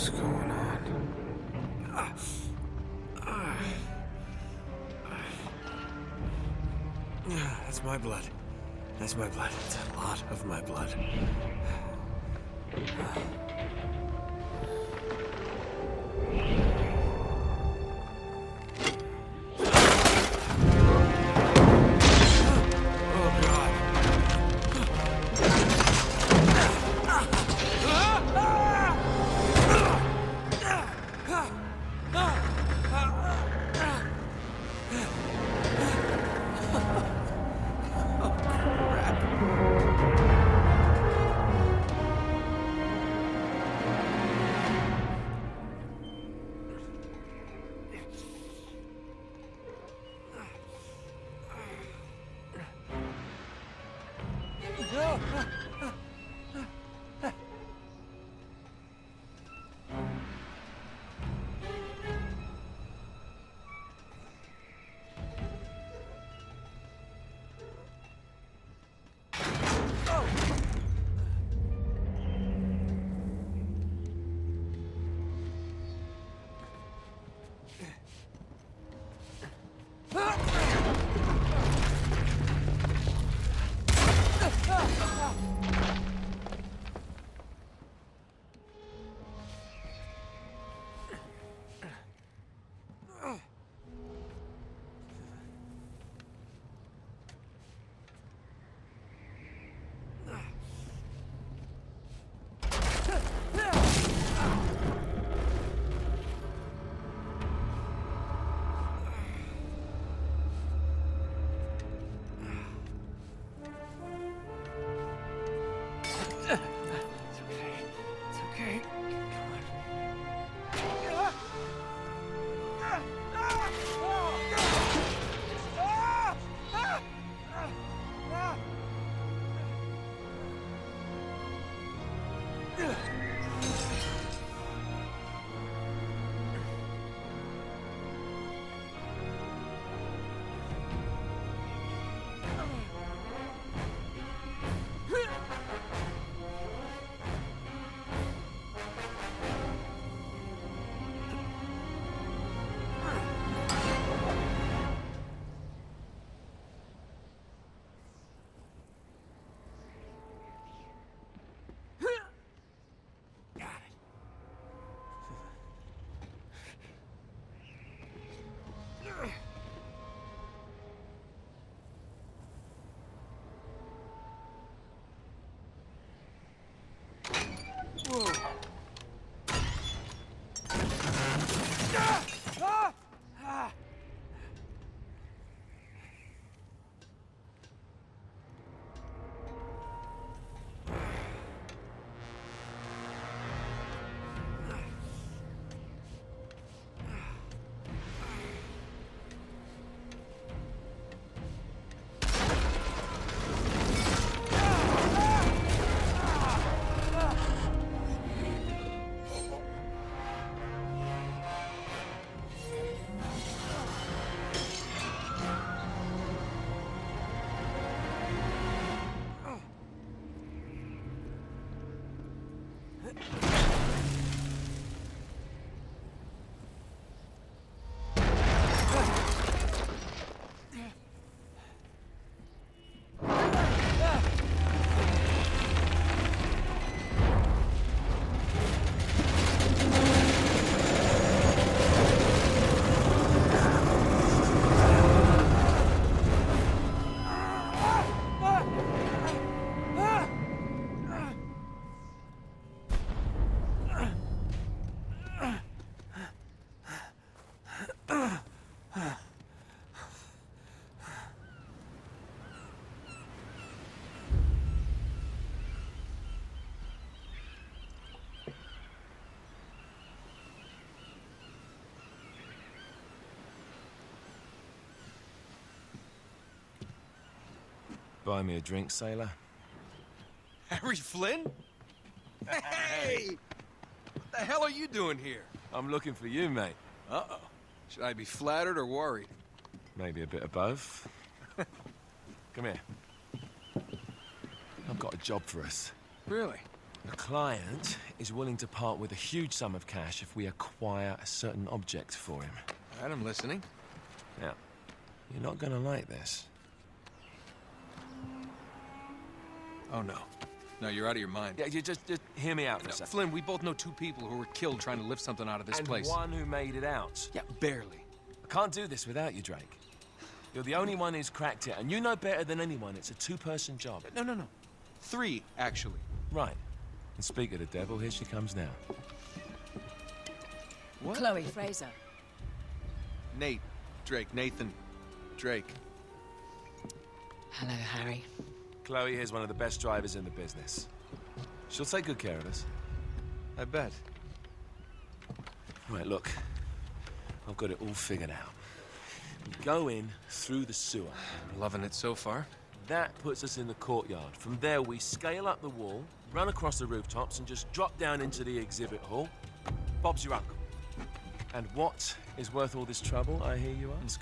hell's going on? That's my blood. That's my blood. It's a lot of my blood. Buy me a drink, sailor? Harry Flynn? Hey! What the hell are you doing here? I'm looking for you, mate. Uh-oh. Should I be flattered or worried? Maybe a bit of both. Come here. I've got a job for us. Really? The client is willing to part with a huge sum of cash if we acquire a certain object for him. All right, I'm listening. Now, you're not gonna like this. Oh, no. No, you're out of your mind. Yeah, you just hear me out for a second. Flynn, we both know two people who were killed trying to lift something out of this place. And one who made it out. Yeah, barely. I can't do this without you, Drake. You're the only one who's cracked it, and you know better than anyone it's a two-person job. No. 3, actually. Right. And speak of the devil, here she comes now. What? Chloe Fraser. Nate. Drake. Nathan. Drake. Hello, Harry. Chloe here's one of the best drivers in the business. She'll take good care of us. I bet. Right, look. I've got it all figured out. We go in through the sewer. Loving it so far. That puts us in the courtyard. From there, we scale up the wall, run across the rooftops, and just drop down into the exhibit hall. Bob's your uncle. And what is worth all this trouble, I hear you ask?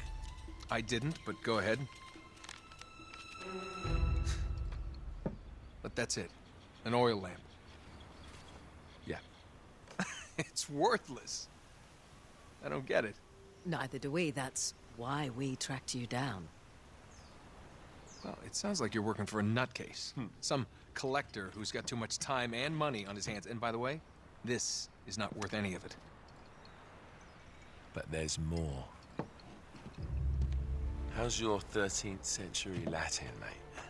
I didn't, but go ahead. But that's it. An oil lamp. Yeah. It's worthless. I don't get it. Neither do we. That's why we tracked you down. Well, it sounds like you're working for a nutcase. Some collector who's got too much time and money on his hands. And by the way, this is not worth any of it. But there's more. How's your 13th century Latin, mate?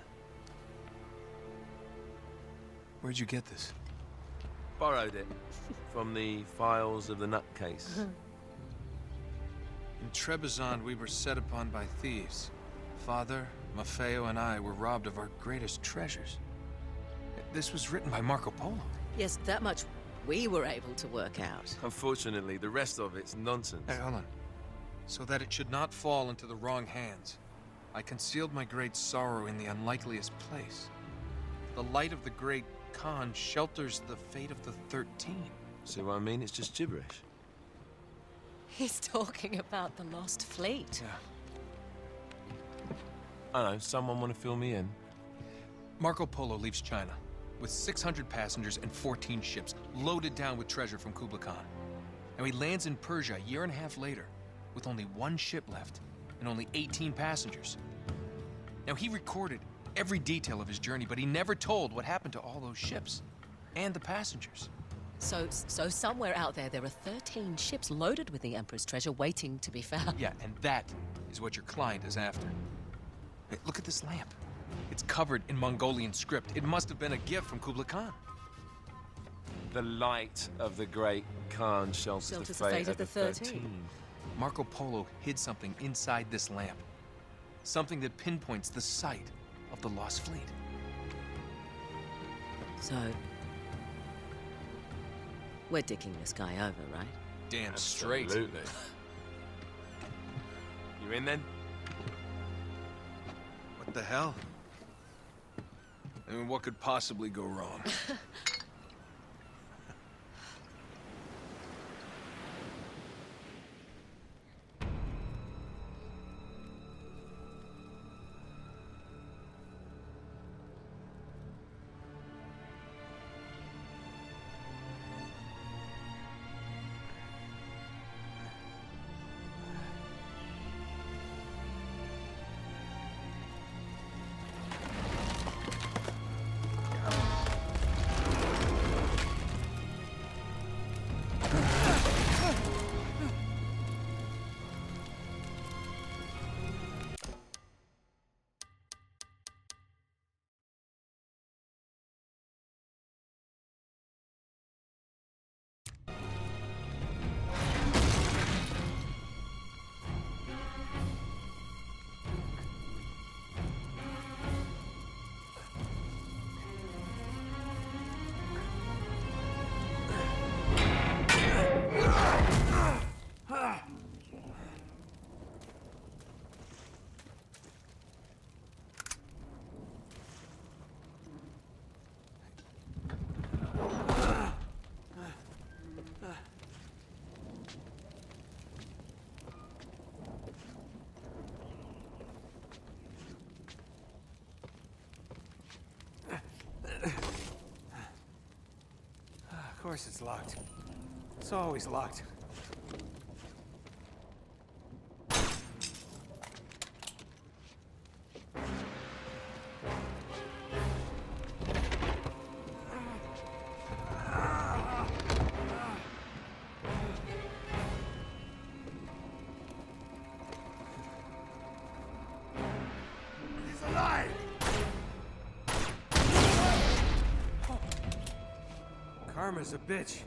Where'd you get this? Borrowed it from the files of the nutcase. In Trebizond, we were set upon by thieves. Father, Maffeo, and I were robbed of our greatest treasures. This was written by Marco Polo. Yes, that much we were able to work out. Unfortunately, the rest of it's nonsense. Hey, hold on. So that it should not fall into the wrong hands, I concealed my great sorrow in the unlikeliest place. The light of the great Khan shelters the fate of the 13. See what I mean? It's just gibberish. He's talking about the lost fleet. Yeah. I know, someone want to fill me in? Marco Polo leaves China with 600 passengers and 14 ships, loaded down with treasure from Kublai Khan. Now he lands in Persia a year and a half later, with only 1 ship left and only 18 passengers. Now he recorded every detail of his journey, but he never told what happened to all those ships and the passengers. So somewhere out there are 13 ships loaded with the Emperor's treasure waiting to be found. Yeah, and that is what your client is after. Hey, look at this lamp. It's covered in Mongolian script. It must have been a gift from Kublai Khan. The light of the great Khan shelters the fate of the 13. Marco Polo hid something inside this lamp. Something that pinpoints the site of the lost fleet. So, we're dicking this guy over, right? Damn straight. Absolutely. You in then? What the hell? I mean, what could possibly go wrong? course it's locked. It's always locked. He's alive! Karma's a bitch.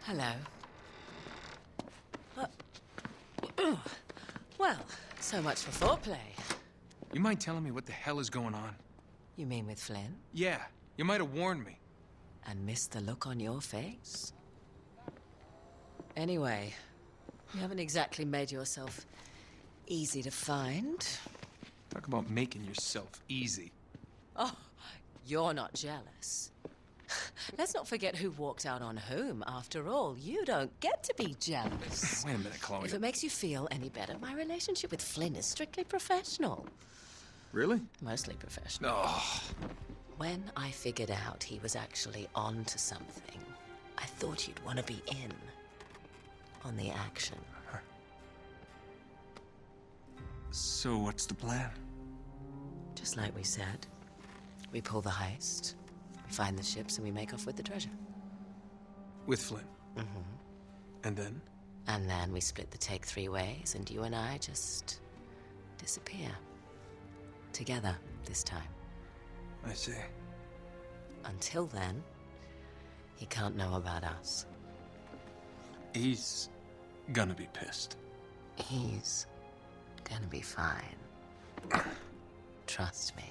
Hello. Well, so much for foreplay. You mind telling me what the hell is going on? You mean with Flynn? Yeah, you might have warned me. And missed the look on your face? Anyway, you haven't exactly made yourself easy to find. Talk about making yourself easy. Oh, you're not jealous. Let's not forget who walked out on whom. After all, you don't get to be jealous. Wait a minute, Chloe. If it makes you feel any better, my relationship with Flynn is strictly professional. Really? Mostly professional. Oh. When I figured out he was actually on to something, I thought you'd want to be in on the action. So what's the plan? Just like we said. We pull the heist, we find the ships, and we make off with the treasure. With Flynn? Mm-hmm. And then? And then we split the take 3 ways, and you and I just disappear. Together, this time. I see. Until then, he can't know about us. He's gonna be pissed. He's gonna be fine. Trust me.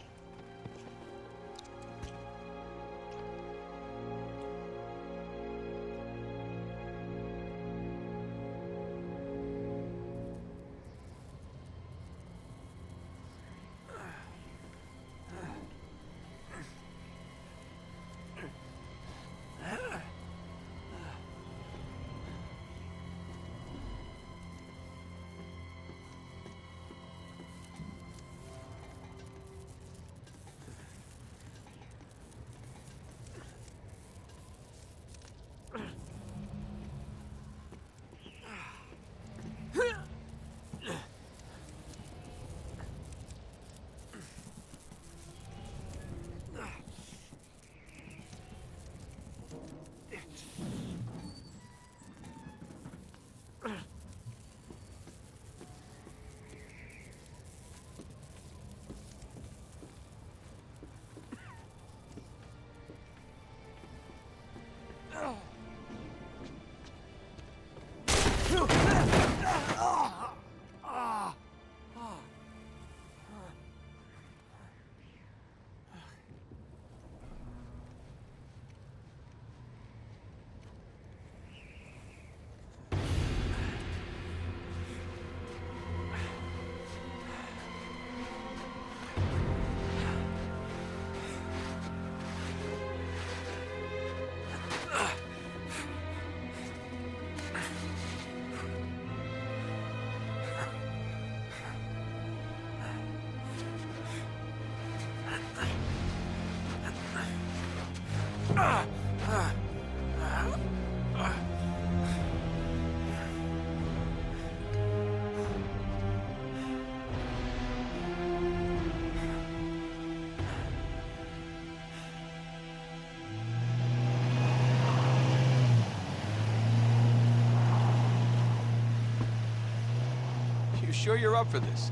You sure you're up for this?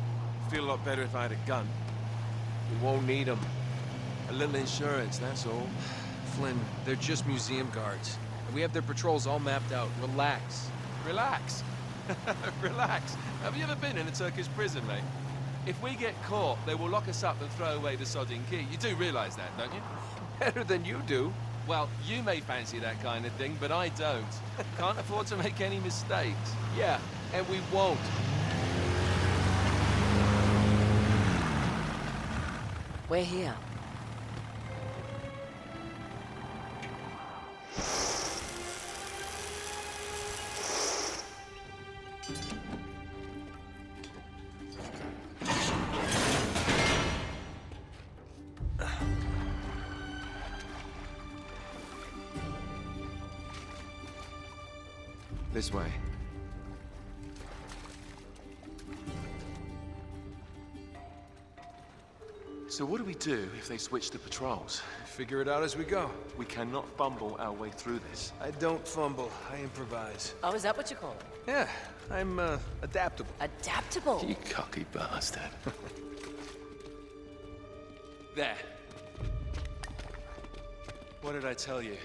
Feel a lot better if I had a gun. We won't need them. A little insurance, that's all. Flynn, they're just museum guards. And we have their patrols all mapped out. Relax. Relax. Relax. Have you ever been in a Turkish prison, mate? If we get caught, they will lock us up and throw away the sodding key. You do realize that, don't you? Better than you do. Well, you may fancy that kind of thing, but I don't. Can't afford to make any mistakes. Yeah, and we won't. We're here. This way. So what do we do if they switch the patrols? Figure it out as we go. We cannot fumble our way through this. I don't fumble, I improvise. Oh, is that what you call it? Yeah, I'm, adaptable. Adaptable. You cocky bastard. There. What did I tell you?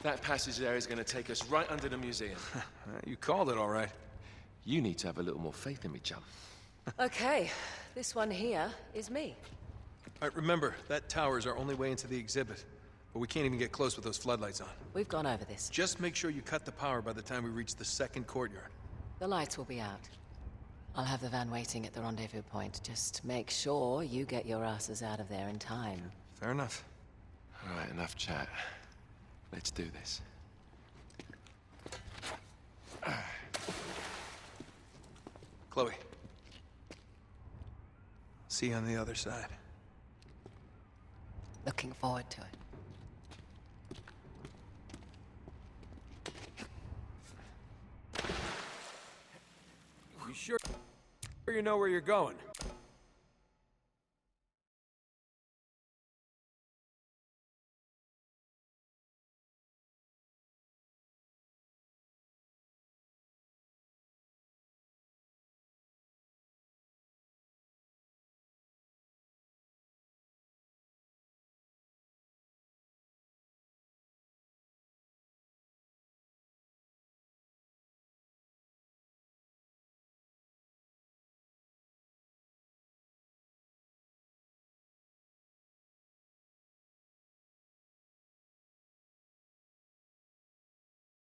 That passage there is going to take us right under the museum. You called it all right. You need to have a little more faith in me, chum. Okay, this one here is me. All right, remember, that tower is our only way into the exhibit. But we can't even get close with those floodlights on. We've gone over this. Just make sure you cut the power by the time we reach the second courtyard. The lights will be out. I'll have the van waiting at the rendezvous point. Just make sure you get your asses out of there in time. Fair enough. All right, enough chat. Let's do this. Chloe. See you on the other side. Looking forward to it. You sure you know where you're going?